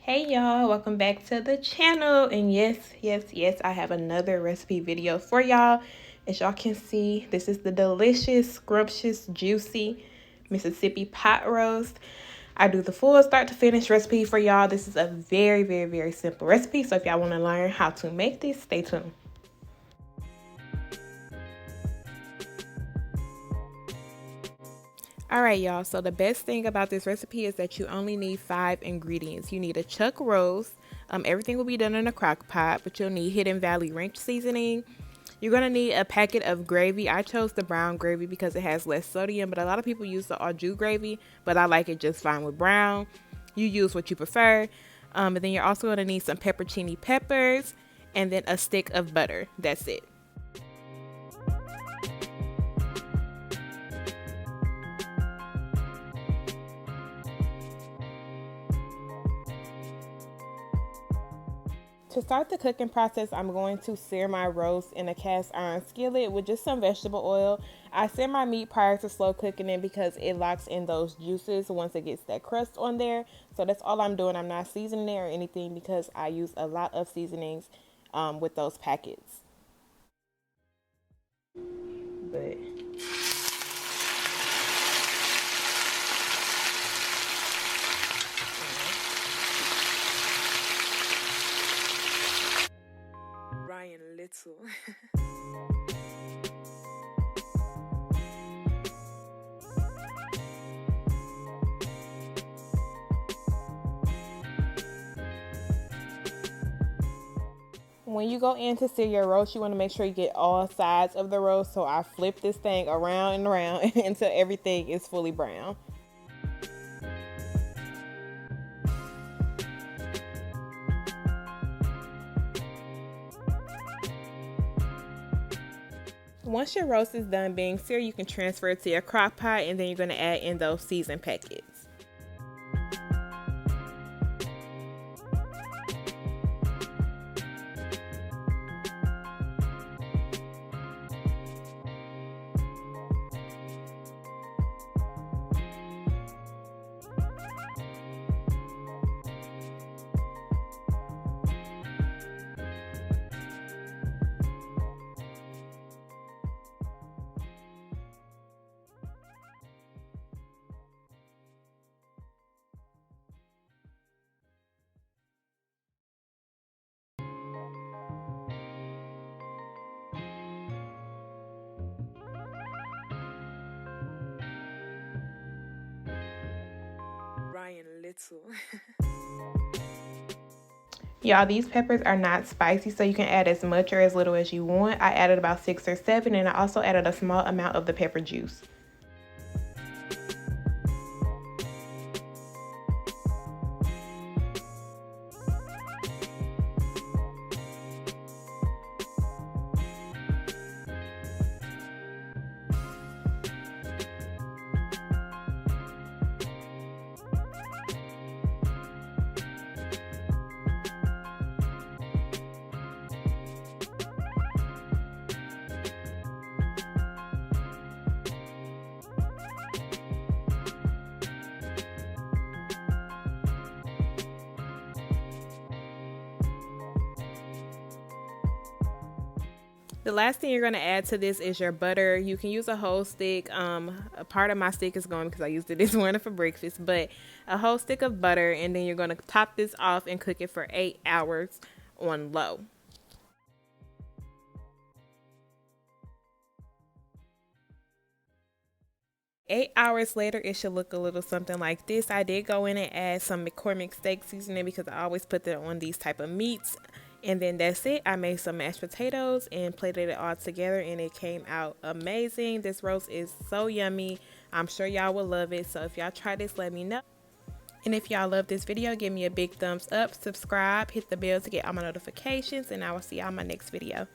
Hey y'all, welcome back to the channel. And yes, I have another recipe video for y'all. As y'all can see, this is the delicious, scrumptious, juicy Mississippi pot roast. I do the full start to finish recipe for y'all. This is a very simple recipe. So if y'all want to learn how to make this, stay tuned. Alright y'all, so the best thing about this recipe is that you only need 5 ingredients. You need a chuck roast. Everything will be done in a crock pot, but you'll need Hidden Valley ranch seasoning. You're going to need a packet of gravy. I chose the brown gravy because it has less sodium, but a lot of people use the au jus gravy, but I like it just fine with brown. You use what you prefer. And then you're also going to need some pepperoncini peppers and then a stick of butter. That's it. To start the cooking process, I'm going to sear my roast in a cast iron skillet with just some vegetable oil. I sear my meat prior to slow cooking it because it locks in those juices once it gets that crust on there. So that's all I'm doing. I'm not seasoning it or anything because I use a lot of seasonings with those packets. But Little. When you go in to sear your roast, you want to make sure you get all sides of the roast. So I flip this thing around and around until everything is fully brown. Once your roast is done being seared, you can transfer it to your crock pot, and then you're going to add in those seasoned packets. Little. Y'all, these peppers are not spicy, so you can add as much or as little as you want. I added about 6 or 7, and I also added a small amount of the pepper juice. The last thing you're going to add to this is your butter. You can use a whole stick. A part of my stick is gone because I used it this morning for breakfast, but a whole stick of butter, and then you're going to top this off and cook it for 8 hours on low. Eight hours later, it should look a little something like this. I did go in and add some McCormick steak seasoning because I always put that on these type of meats. And then that's it. I made some mashed potatoes and plated it all together, and it came out amazing. This roast is so yummy. I'm sure y'all will love it. So if y'all try this, let me know. And if y'all love this video, give me a big thumbs up, subscribe, hit the bell to get all my notifications, and I will see y'all in my next video.